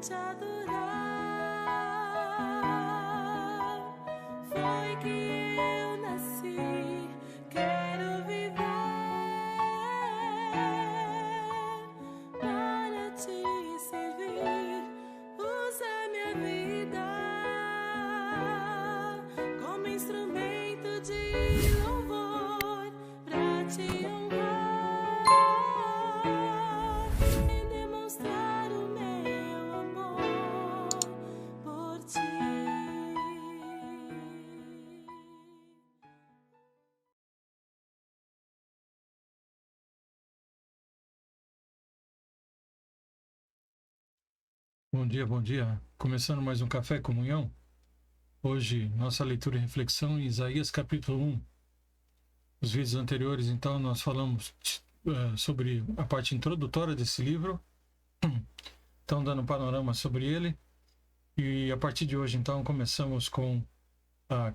te adorar. Foi que eu nasci, quero viver para te servir. Usa minha vida como instrumento de louvor para te honrar e demonstrar o meu amor por ti. Bom dia, bom dia. Começando mais um Café e Comunhão. Hoje, nossa leitura e reflexão em Isaías capítulo 1. Nos vídeos anteriores, então, nós falamos sobre a parte introdutória desse livro. Então, dando um panorama sobre ele. E a partir de hoje, então, começamos com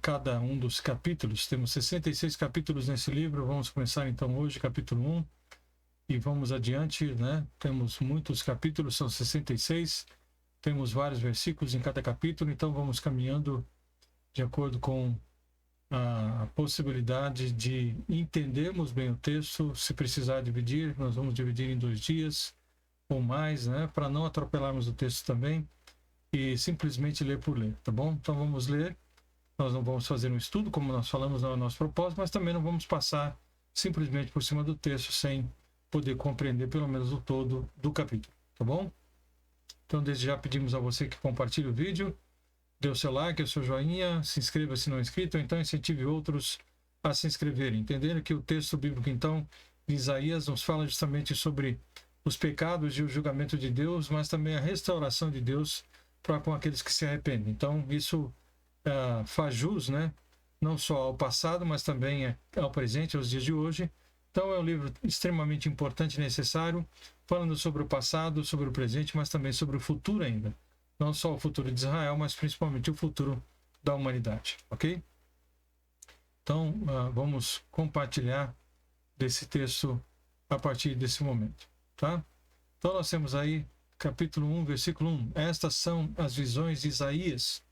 cada um dos capítulos. Temos 66 capítulos nesse livro. Vamos começar, então, hoje, capítulo 1. E vamos adiante, né? Temos muitos capítulos, são 66. Temos vários versículos em cada capítulo, então vamos caminhando de acordo com a possibilidade de entendermos bem o texto. Se precisar dividir, nós vamos dividir em 2 dias ou mais, né? Para não atropelarmos o texto também e simplesmente ler por ler, tá bom? Então vamos ler. Nós não vamos fazer um estudo, como nós falamos no nosso propósito, mas também não vamos passar simplesmente por cima do texto sem poder compreender pelo menos o todo do capítulo, tá bom? Então, desde já pedimos a você que compartilhe o vídeo, dê o seu like, o seu joinha, se inscreva se não é inscrito, ou então incentive outros a se inscreverem. Entendendo que o texto bíblico, então, de Isaías nos fala justamente sobre os pecados e o julgamento de Deus, mas também a restauração de Deus para com aqueles que se arrependem. Então, isso faz jus, né? Não só ao passado, mas também ao presente, aos dias de hoje. Então, é um livro extremamente importante e necessário, falando sobre o passado, sobre o presente, mas também sobre o futuro ainda. Não só o futuro de Israel, mas principalmente o futuro da humanidade, ok? Então, vamos compartilhar desse texto a partir desse momento, tá? Então, nós temos aí capítulo 1, versículo 1. Estas são as visões de Isaías,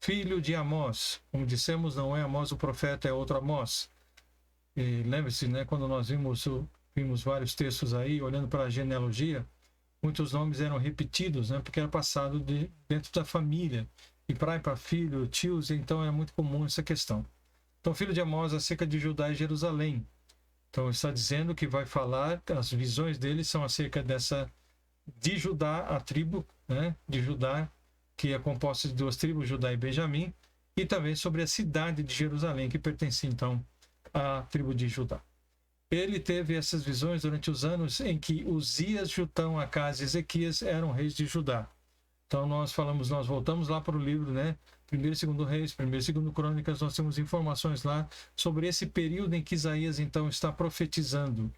filho de Amós. Como dissemos, não é Amós o profeta, é outro Amós. E lembre-se, né, quando nós vimos vários textos aí, olhando para a genealogia, muitos nomes eram repetidos, né, porque era passado dentro da família, e pai para filho, tios, então era muito comum essa questão. Então, filho de Amós, acerca de Judá e Jerusalém. Então, está dizendo que vai falar, as visões dele são acerca de Judá, a tribo, né, de Judá, que é composta de 2 tribos, Judá e Benjamim, e também sobre a cidade de Jerusalém, que pertencia, então, à tribo de Judá. Ele teve essas visões durante os anos em que Uzias, Jotão, Acás e Ezequias eram reis de Judá. Então nós voltamos lá para o livro, né? 1º e 2º Reis, 1º e 2º Crônicas, nós temos informações lá sobre esse período em que Isaías então está profetizando,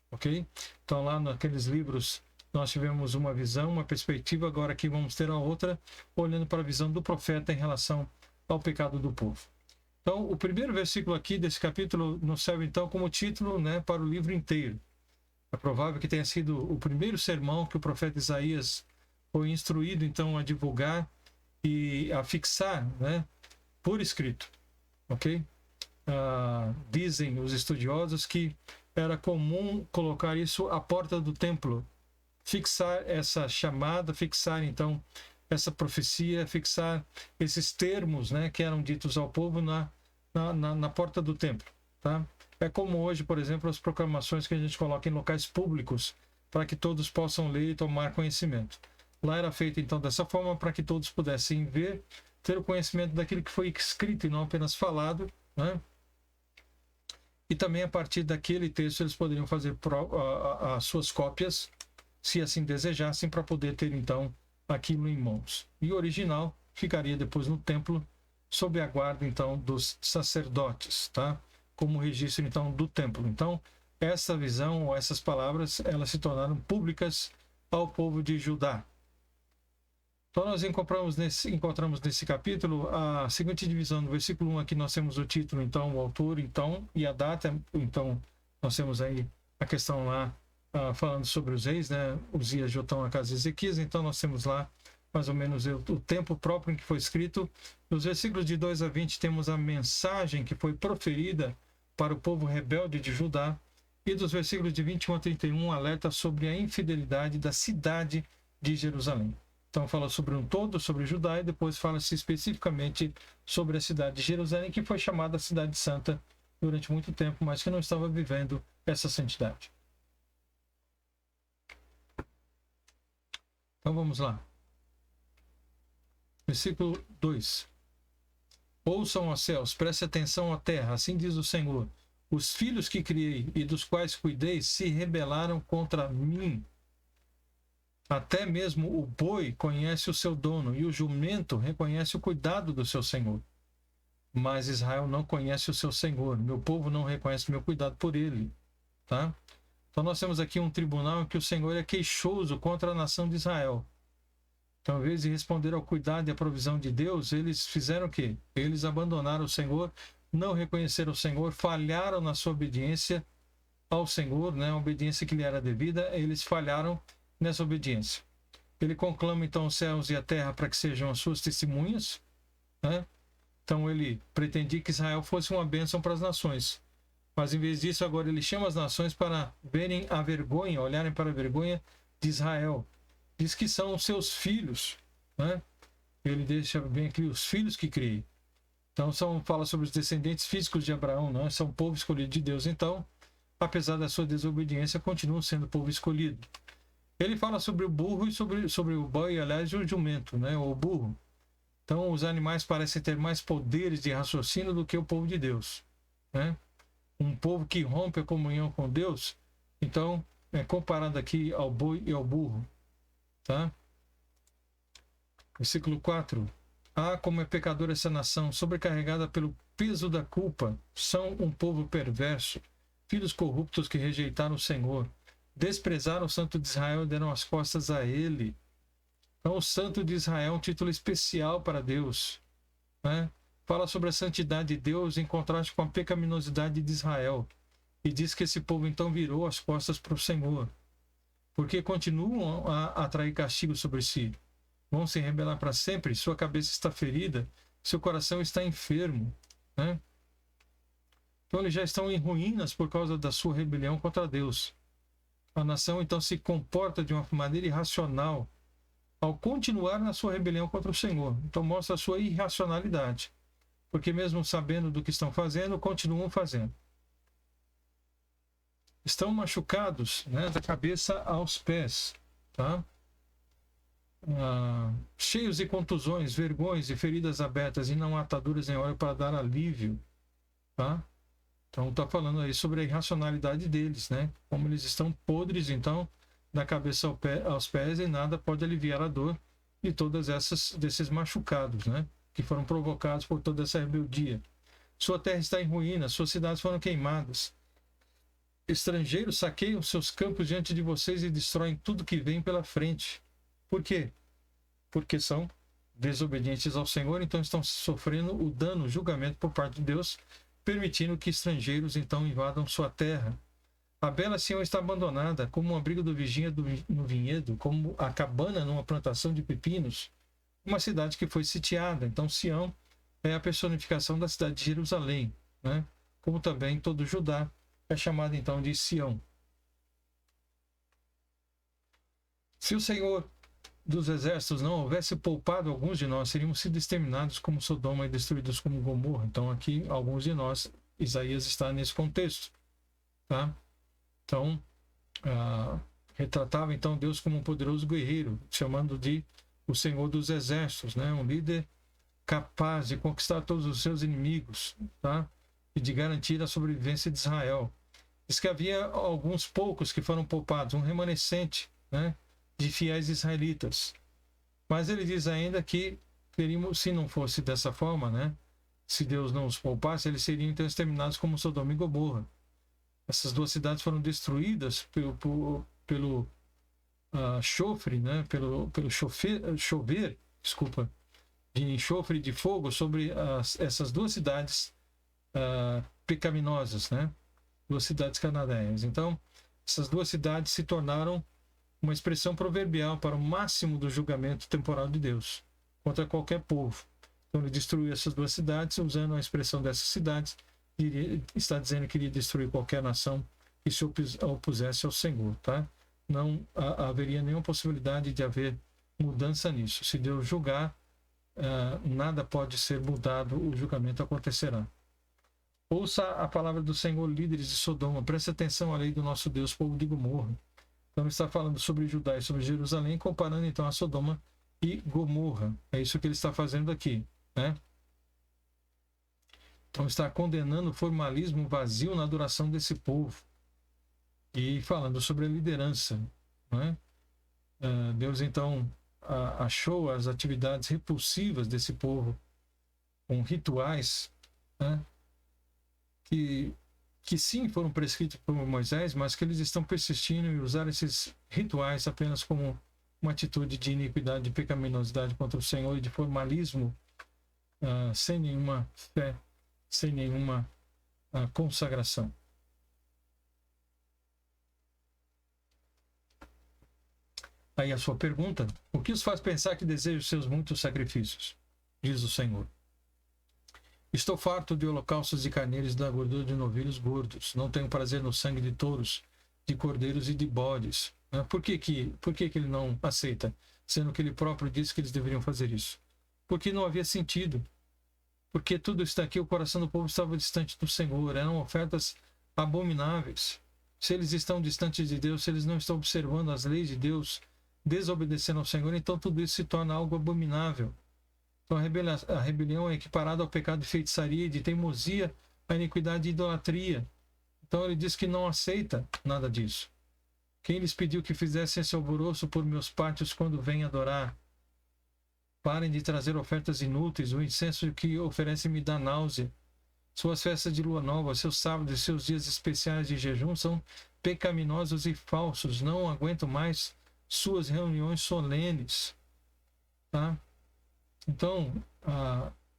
ok? Então lá naqueles livros nós tivemos uma visão, uma perspectiva, agora aqui vamos ter a outra, olhando para a visão do profeta em relação ao pecado do povo. Então, o primeiro versículo aqui desse capítulo nos serve, então, como título, né, para o livro inteiro. É provável que tenha sido o primeiro sermão que o profeta Isaías foi instruído, então, a divulgar e a fixar, né, por escrito. Ok? Dizem os estudiosos que era comum colocar isso à porta do templo, fixar essa chamada, fixar, então, essa profecia, fixar esses termos, né, que eram ditos ao povo na porta do templo, tá? É como hoje, por exemplo, as proclamações que a gente coloca em locais públicos para que todos possam ler e tomar conhecimento. Lá era feito, então, dessa forma para que todos pudessem ver, ter o conhecimento daquilo que foi escrito e não apenas falado, né? E também, a partir daquele texto, eles poderiam fazer as suas cópias, se assim desejassem, para poder ter, então, aquilo em mãos. E o original ficaria depois no templo, sob a guarda, então, dos sacerdotes, tá? Como registro, então, do templo. Então, essa visão, ou essas palavras, elas se tornaram públicas ao povo de Judá. Então, nós encontramos nesse capítulo a seguinte divisão. No versículo 1 aqui nós temos o título, então, o autor, então, e a data. Então, nós temos aí a questão lá, falando sobre os reis, né? Uzias, Jotão, Acás e Ezequias. Então, nós temos lá mais ou menos o tempo próprio em que foi escrito. Nos versículos de 2 a 20 temos a mensagem que foi proferida para o povo rebelde de Judá, e dos versículos de 21 a 31 alerta sobre a infidelidade da cidade de Jerusalém. Então fala sobre um todo, sobre Judá, e depois fala-se especificamente sobre a cidade de Jerusalém, que foi chamada Cidade Santa durante muito tempo, mas que não estava vivendo essa santidade. Então vamos lá. Versículo 2. Ouçam os céus, preste atenção à terra, assim diz o Senhor. Os filhos que criei e dos quais cuidei se rebelaram contra mim. Até mesmo o boi conhece o seu dono e o jumento reconhece o cuidado do seu senhor. Mas Israel não conhece o seu senhor. Meu povo não reconhece meu cuidado por ele. Tá? Então nós temos aqui um tribunal em que o Senhor é queixoso contra a nação de Israel. Então, ao invés de responder ao cuidado e à provisão de Deus, eles fizeram o quê? Eles abandonaram o Senhor, não reconheceram o Senhor, falharam na sua obediência ao Senhor, né? A obediência que lhe era devida, eles falharam nessa obediência. Ele conclama então os céus e a terra para que sejam as suas testemunhas, né? Então ele pretendia que Israel fosse uma bênção para as nações. Mas em vez disso, agora ele chama as nações para verem a vergonha, olharem para a vergonha de Israel. Diz que são os seus filhos, né? Ele deixa bem aqui os filhos que criei. Então fala sobre os descendentes físicos de Abraão, né? São povo escolhido de Deus. Então, apesar da sua desobediência, continuam sendo povo escolhido. Ele fala sobre o burro e sobre o boi, aliás, e o jumento, né? O burro. Então, os animais parecem ter mais poderes de raciocínio do que o povo de Deus, né? Um povo que rompe a comunhão com Deus, então, é comparado aqui ao boi e ao burro. Tá? Versículo 4. Ah, como é pecadora essa nação, sobrecarregada pelo peso da culpa. São um povo perverso, filhos corruptos que rejeitaram o Senhor. Desprezaram o Santo de Israel e deram as costas a ele. Então, o Santo de Israel é um título especial para Deus, né? Fala sobre a santidade de Deus em contraste com a pecaminosidade de Israel. E diz que esse povo então virou as costas para o Senhor, porque continuam a atrair castigo sobre si. Vão se rebelar para sempre, sua cabeça está ferida, seu coração está enfermo, né? Então eles já estão em ruínas por causa da sua rebelião contra Deus. A nação então se comporta de uma maneira irracional ao continuar na sua rebelião contra o Senhor. Então mostra a sua irracionalidade, porque mesmo sabendo do que estão fazendo, continuam fazendo. Estão machucados, né, da cabeça aos pés, tá? Cheios de contusões, vergões e feridas abertas, e não há ataduras nem óleo para dar alívio, tá? Então está falando aí sobre a irracionalidade deles, né? Como eles estão podres, então, da cabeça aos pés, e nada pode aliviar a dor de todas desses machucados, né? Que foram provocados por toda essa rebeldia. Sua terra está em ruínas, suas cidades foram queimadas. Estrangeiros saqueiam seus campos diante de vocês e destroem tudo que vem pela frente. Por quê? Porque são desobedientes ao Senhor, então estão sofrendo o dano, o julgamento por parte de Deus, permitindo que estrangeiros então invadam sua terra. A bela Sião está abandonada, como um abrigo do vigia no vinhedo, como a cabana numa plantação de pepinos, uma cidade que foi sitiada. Então Sião é a personificação da cidade de Jerusalém, né? Como também todo Judá é chamado então de Sião. Se o Senhor dos exércitos não houvesse poupado alguns de nós, teríamos sido exterminados como Sodoma e destruídos como Gomorra. Então aqui, alguns de nós, Isaías está nesse contexto, tá? Então, retratava então Deus como um poderoso guerreiro, chamando de o Senhor dos exércitos, né? Um líder capaz de conquistar todos os seus inimigos, tá? E de garantir a sobrevivência de Israel. Diz que havia alguns poucos que foram poupados, um remanescente, né, de fiéis israelitas. Mas ele diz ainda que teríamos, se não fosse dessa forma, né, se Deus não os poupasse, eles seriam então exterminados como Sodoma e Gomorra. Essas duas cidades foram destruídas pelo chofre, né, pelo chover, de enxofre e de fogo sobre essas duas cidades pecaminosas, né? Duas cidades cananeias. Então, essas duas cidades se tornaram uma expressão proverbial para o máximo do julgamento temporal de Deus contra qualquer povo. Então ele destruiu essas duas cidades, usando a expressão dessas cidades, está dizendo que iria destruir qualquer nação que se opusesse ao Senhor, tá? Não haveria nenhuma possibilidade de haver mudança nisso. Se Deus julgar, nada pode ser mudado, o julgamento acontecerá. Ouça a palavra do Senhor, líderes de Sodoma, preste atenção à lei do nosso Deus, povo de Gomorra. Então ele está falando sobre Judá e sobre Jerusalém, comparando então a Sodoma e Gomorra. É isso que ele está fazendo aqui, né? Então está condenando o formalismo vazio na adoração desse povo e falando sobre a liderança, né? Deus então achou as atividades repulsivas desse povo com rituais, né? Que sim foram prescritos por Moisés, mas que eles estão persistindo em usar esses rituais apenas como uma atitude de iniquidade, de pecaminosidade contra o Senhor e de formalismo, sem nenhuma fé, sem nenhuma consagração. Aí a sua pergunta: o que os faz pensar que desejam seus muitos sacrifícios? Diz o Senhor: estou farto de holocaustos de carneiros e da gordura de novilhos gordos. Não tenho prazer no sangue de touros, de cordeiros e de bodes. Por que ele não aceita? Sendo que ele próprio disse que eles deveriam fazer isso. Porque não havia sentido. Porque tudo está aqui, o coração do povo estava distante do Senhor. Eram ofertas abomináveis. Se eles estão distantes de Deus, se eles não estão observando as leis de Deus, desobedecendo ao Senhor, então tudo isso se torna algo abominável. Então a rebelião é equiparada ao pecado de feitiçaria e de teimosia, à iniquidade e idolatria. Então ele diz que não aceita nada disso. Quem lhes pediu que fizessem esse alvoroço por meus pátios quando vêm adorar? Parem de trazer ofertas inúteis, o incenso que oferecem me dá náusea. Suas festas de lua nova, seus sábados e seus dias especiais de jejum são pecaminosos e falsos. Não aguento mais suas reuniões solenes. Tá? Então,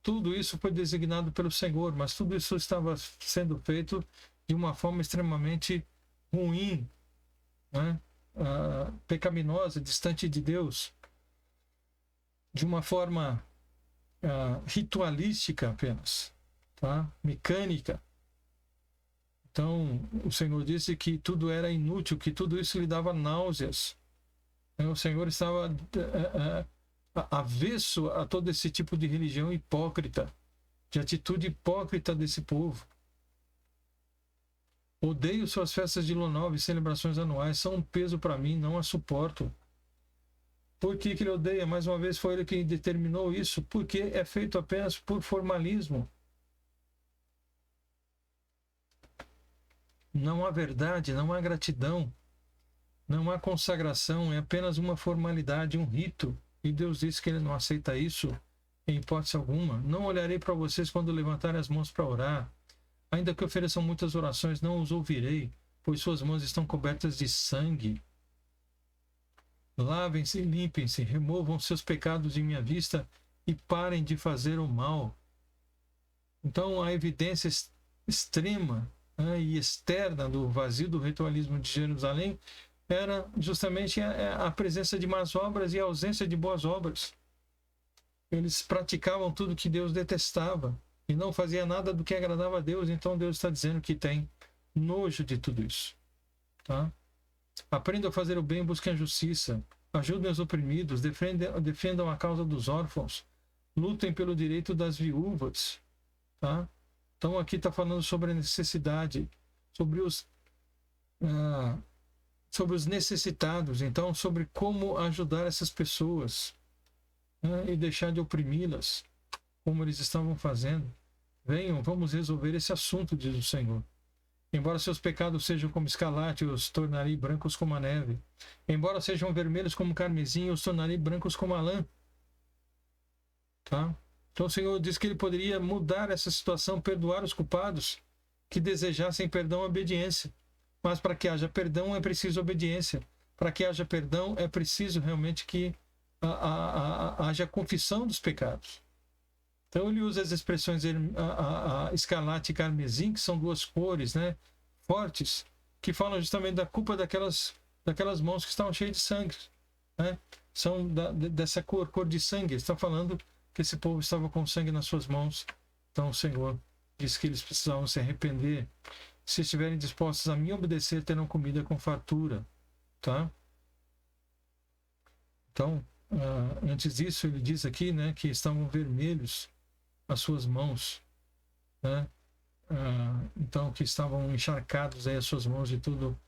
tudo isso foi designado pelo Senhor, mas tudo isso estava sendo feito de uma forma extremamente ruim, né? Pecaminosa, distante de Deus, de uma forma ritualística apenas, tá? Mecânica. Então, o Senhor disse que tudo era inútil, que tudo isso lhe dava náuseas. O Senhor estava avesso a todo esse tipo de religião hipócrita, de atitude hipócrita desse povo. Odeio suas festas de lua nova e celebrações anuais, são um peso para mim, não as suporto. Por que ele odeia? Mais uma vez foi ele que determinou isso, porque é feito apenas por formalismo. Não há verdade, não há gratidão, não há consagração, é apenas uma formalidade, um rito. E Deus disse que ele não aceita isso em hipótese alguma. Não olharei para vocês quando levantarem as mãos para orar. Ainda que ofereçam muitas orações, não os ouvirei, pois suas mãos estão cobertas de sangue. Lavem-se, limpem-se, removam seus pecados de minha vista e parem de fazer o mal. Então, a evidência extrema, né, e externa do vazio do ritualismo de Jerusalém era justamente a presença de más obras e a ausência de boas obras. Eles praticavam tudo que Deus detestava e não fazia nada do que agradava a Deus. Então Deus está dizendo que tem nojo de tudo isso. Tá? Aprendam a fazer o bem, busquem a justiça, ajudem os oprimidos, defendam a causa dos órfãos, lutem pelo direito das viúvas. Tá? Então aqui está falando sobre a necessidade, sobre os necessitados, então sobre como ajudar essas pessoas, né, e deixar de oprimi-las, como eles estavam fazendo. Venham, vamos resolver esse assunto, diz o Senhor. Embora seus pecados sejam como escarlate, eu os tornarei brancos como a neve. Embora sejam vermelhos como carmesim, eu os tornarei brancos como a lã. Tá? Então o Senhor diz que ele poderia mudar essa situação, perdoar os culpados que desejassem perdão e obediência. Mas para que haja perdão é preciso obediência. Para que haja perdão é preciso realmente que haja confissão dos pecados. Então ele usa as expressões escarlate e carmesim, que são duas cores, né, fortes, que falam justamente da culpa daquelas daquelas mãos que estavam cheias de sangue, né? São dessa cor de sangue. Está falando que esse povo estava com sangue nas suas mãos. Então o Senhor disse que eles precisavam se arrepender. Se estiverem dispostos a me obedecer, terão comida com fartura, tá? Então, antes disso, ele diz aqui, né, que estavam vermelhos as suas mãos, né? Então, que estavam encharcados aí as suas mãos de tudo,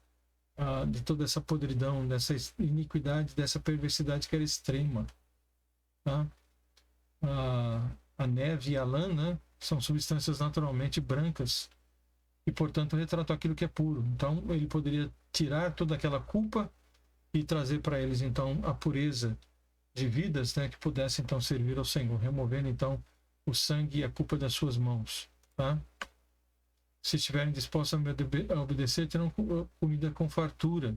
de toda essa podridão, dessa iniquidade, dessa perversidade que era extrema, tá? A neve e a lã, né, são substâncias naturalmente brancas e, portanto, retratam aquilo que é puro. Então, ele poderia tirar toda aquela culpa e trazer para eles, então, a pureza de vidas, né, que pudesse, então, servir ao Senhor, removendo, então, o sangue e a culpa das suas mãos, tá? Se estiverem dispostos a obedecer, terão comida com fartura,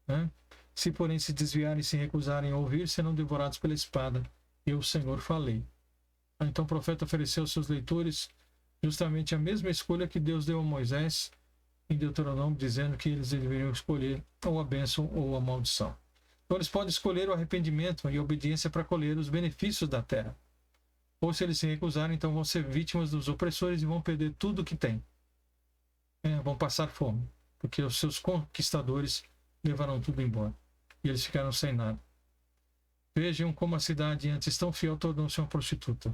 né? Se, porém, se desviarem e se recusarem a ouvir, serão devorados pela espada. Eu, o Senhor, falei. Então o profeta ofereceu aos seus leitores justamente a mesma escolha que Deus deu a Moisés em Deuteronômio, dizendo que eles deveriam escolher ou a bênção ou a maldição. Então eles podem escolher o arrependimento e a obediência para colher os benefícios da terra. Ou se eles se recusarem, então vão ser vítimas dos opressores e vão perder tudo o que têm. Vão passar fome, porque os seus conquistadores levarão tudo embora. E eles ficaram sem nada. Vejam como a cidade antes tão fiel tornou-se uma prostituta.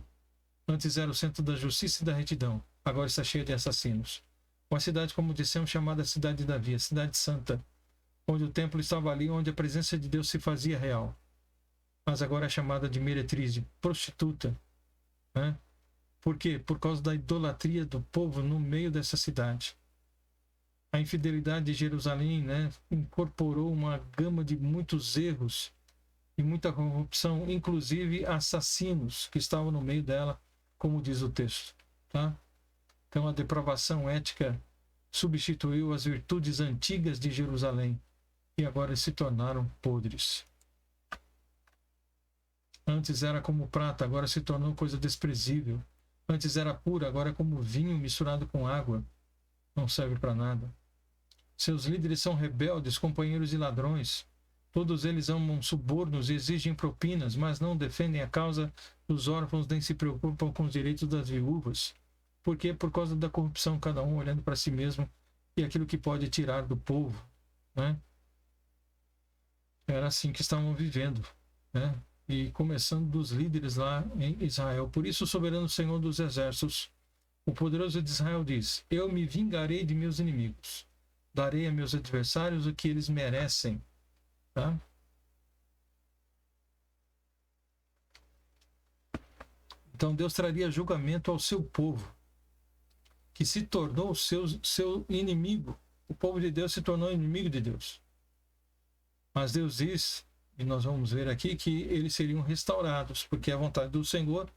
Antes era o centro da justiça e da retidão. Agora está cheia de assassinos. Uma cidade, como dissemos, chamada Cidade de Davi, a Cidade Santa, onde o templo estava ali, onde a presença de Deus se fazia real. Mas agora é chamada de meretriz, de prostituta. Né? Por quê? Por causa da idolatria do povo no meio dessa cidade. A infidelidade de Jerusalém, né, incorporou uma gama de muitos erros e muita corrupção, inclusive assassinos que estavam no meio dela, como diz o texto. Tá? Então a depravação ética substituiu as virtudes antigas de Jerusalém e agora se tornaram podres. Antes era como prata, agora se tornou coisa desprezível. Antes era pura, agora é como vinho misturado com água. Não serve para nada. Seus líderes são rebeldes, companheiros e ladrões. Todos eles amam subornos e exigem propinas, mas não defendem a causa dos órfãos nem se preocupam com os direitos das viúvas. Por quê? Por causa da corrupção, cada um olhando para si mesmo e aquilo que pode tirar do povo. Né? Era assim que estavam vivendo. Né? E começando dos líderes lá em Israel. Por isso o soberano Senhor dos Exércitos, o poderoso de Israel diz: eu me vingarei de meus inimigos. Darei a meus adversários o que eles merecem. Tá? Então Deus traria julgamento ao seu povo, que se tornou seu inimigo. O povo de Deus se tornou inimigo de Deus. Mas Deus diz, e nós vamos ver aqui, que eles seriam restaurados, porque é a vontade do Senhor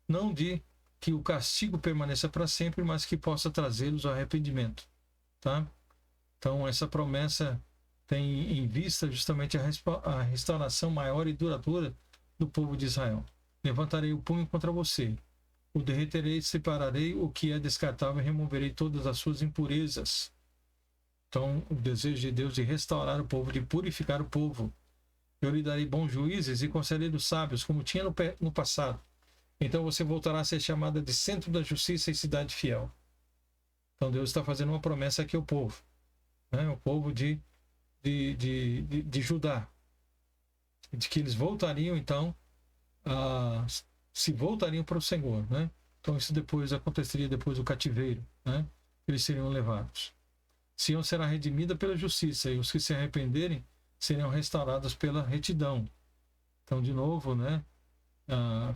não de que o castigo permaneça para sempre, mas que possa trazê-los ao arrependimento. Tá? Então essa promessa tem em vista justamente a restauração maior e duradoura do povo de Israel. Levantarei o punho contra você, o derreterei, separarei o que é descartável e removerei todas as suas impurezas. Então, o desejo de Deus de restaurar o povo, de purificar o povo. Eu lhe darei bons juízes e conselheiros sábios, como tinha no passado. Então você voltará a ser chamada de centro da justiça e cidade fiel. Então Deus está fazendo uma promessa aqui ao povo. Né? O povo de Judá, de que eles voltariam então se voltariam para o Senhor, né? Então isso depois aconteceria depois do cativeiro, né? Eles seriam levados. Sião será redimida pela justiça e os que se arrependerem serão restaurados pela retidão. Então de novo, né?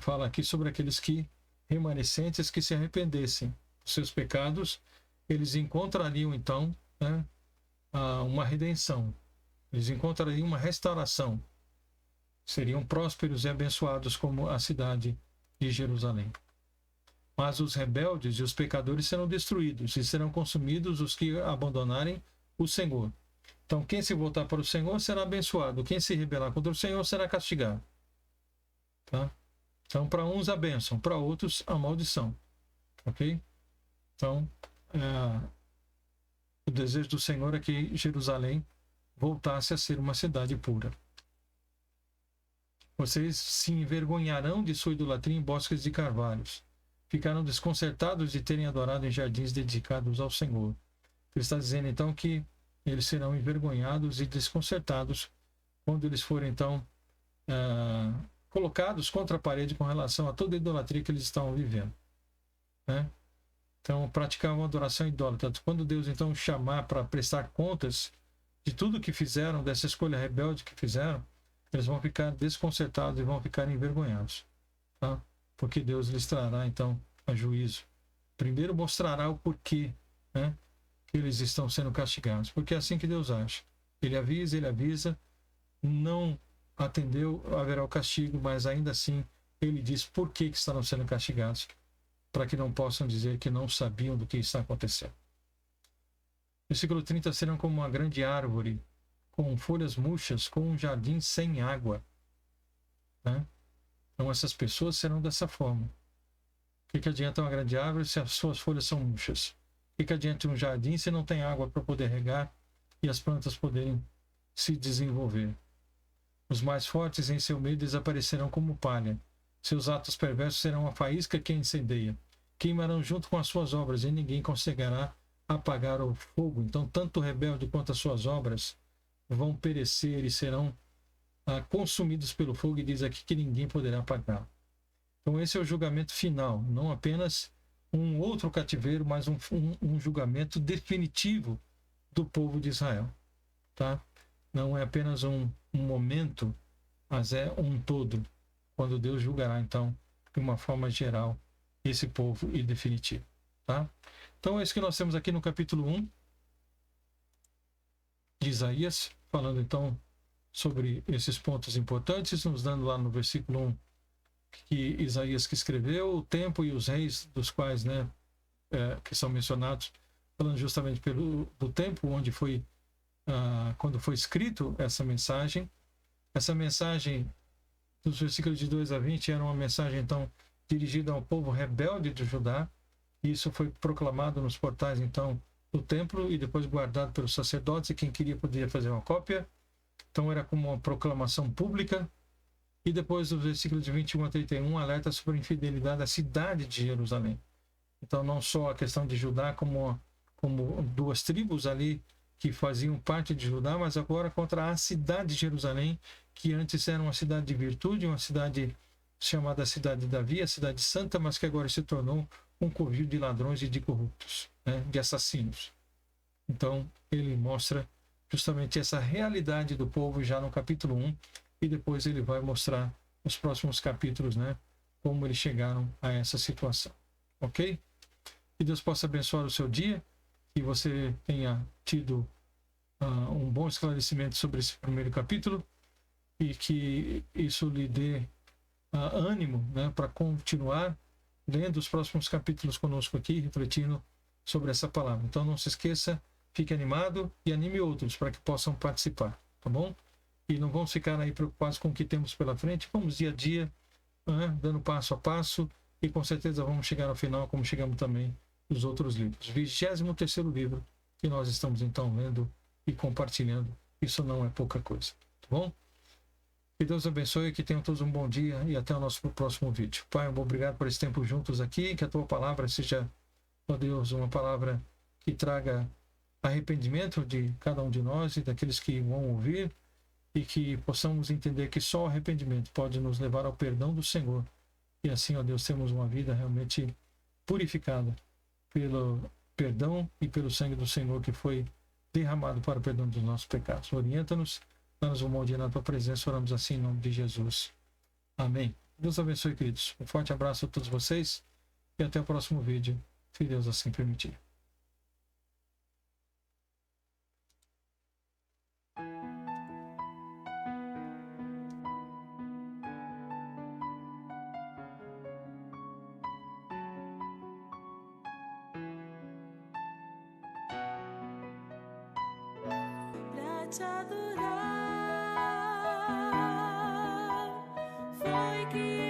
Fala aqui sobre aqueles que remanescentes que se arrependessem dos seus pecados, eles encontrariam então, né, uma redenção. Eles encontrariam uma restauração. Seriam prósperos e abençoados como a cidade de Jerusalém. Mas os rebeldes e os pecadores serão destruídos e serão consumidos os que abandonarem o Senhor. Então quem se voltar para o Senhor será abençoado. Quem se rebelar contra o Senhor será castigado. Tá? Então para uns a bênção, para outros a maldição. Ok? Então o desejo do Senhor é que Jerusalém voltasse a ser uma cidade pura. Vocês se envergonharão de sua idolatria em bosques de carvalhos. Ficarão desconcertados de terem adorado em jardins dedicados ao Senhor. Ele está dizendo então que eles serão envergonhados e desconcertados quando eles forem então colocados contra a parede com relação a toda a idolatria que eles estavam vivendo, né? Então, praticar uma adoração idólatra. Quando Deus então chamar para prestar contas de tudo que fizeram, dessa escolha rebelde que fizeram, eles vão ficar desconcertados e vão ficar envergonhados, tá? Porque Deus lhes trará então a juízo. Primeiro mostrará o porquê, né, que eles estão sendo castigados, porque é assim que Deus age. Ele avisa, não atendeu, haverá o castigo, mas ainda assim ele diz por que estarão sendo castigados, para que não possam dizer que não sabiam do que está acontecendo. Versículo 30, serão como uma grande árvore, com folhas murchas, com um jardim sem água, né? Então essas pessoas serão dessa forma. O que adianta uma grande árvore se as suas folhas são murchas? O que adianta um jardim se não tem água para poder regar e as plantas poderem se desenvolver? Os mais fortes em seu meio desaparecerão como palha. Seus atos perversos serão a faísca que incendeia. Queimarão junto com as suas obras e ninguém conseguirá apagar o fogo. Então, tanto o rebelde quanto as suas obras vão perecer e serão consumidos pelo fogo, e diz aqui que ninguém poderá apagar. Então, esse é o julgamento final, não apenas um outro cativeiro, mas um julgamento definitivo do povo de Israel, tá? Não é apenas um momento, mas é um todo, quando Deus julgará, então, de uma forma geral, esse povo e definitivo, tá? Então, é isso que nós temos aqui no capítulo 1 de Isaías, falando, então, sobre esses pontos importantes, nos dando lá no versículo 1 que Isaías que escreveu, o tempo e os reis dos quais, né, que são mencionados, falando justamente do tempo onde foi, quando foi escrito essa mensagem. Essa mensagem dos versículos de 2 a 20 era uma mensagem, então, dirigida ao povo rebelde de Judá, e isso foi proclamado nos portais, então, do templo e depois guardado pelos sacerdotes, e quem queria podia fazer uma cópia. Então era como uma proclamação pública. E depois dos versículos de 21 a 31 alerta sobre a infidelidade da cidade de Jerusalém. Então não só a questão de Judá como duas tribos ali que faziam parte de Judá, mas agora contra a cidade de Jerusalém, que antes era uma cidade de virtude, uma cidade chamada Cidade de Davi, a cidade santa, mas que agora se tornou um covil de ladrões e de corruptos, né, de assassinos. Então ele mostra justamente essa realidade do povo já no capítulo 1, e depois ele vai mostrar nos próximos capítulos, né, como eles chegaram a essa situação. Ok? Que Deus possa abençoar o seu dia, que você tenha tido um bom esclarecimento sobre esse primeiro capítulo, e que isso lhe dê ânimo, né, para continuar lendo os próximos capítulos conosco aqui, refletindo sobre essa palavra. Então não se esqueça, fique animado e anime outros para que possam participar, tá bom? E não vamos ficar aí preocupados com o que temos pela frente, vamos dia a dia, dando passo a passo, e com certeza vamos chegar ao final, como chegamos também nos outros livros. 23º livro que nós estamos então lendo e compartilhando, isso não é pouca coisa, tá bom? Que Deus abençoe, que tenham todos um bom dia e até o nosso próximo vídeo. Pai, obrigado por esse tempo juntos aqui, que a tua palavra seja, ó Deus, uma palavra que traga arrependimento de cada um de nós e daqueles que vão ouvir, e que possamos entender que só o arrependimento pode nos levar ao perdão do Senhor, e assim, ó Deus, temos uma vida realmente purificada pelo perdão e pelo sangue do Senhor que foi derramado para o perdão dos nossos pecados. Orienta-nos, dá-nos um bom dia na tua presença, oramos assim em nome de Jesus. Amém. Deus abençoe, queridos. Um forte abraço a todos vocês e até o próximo vídeo, se Deus assim permitir. Te adorar foi que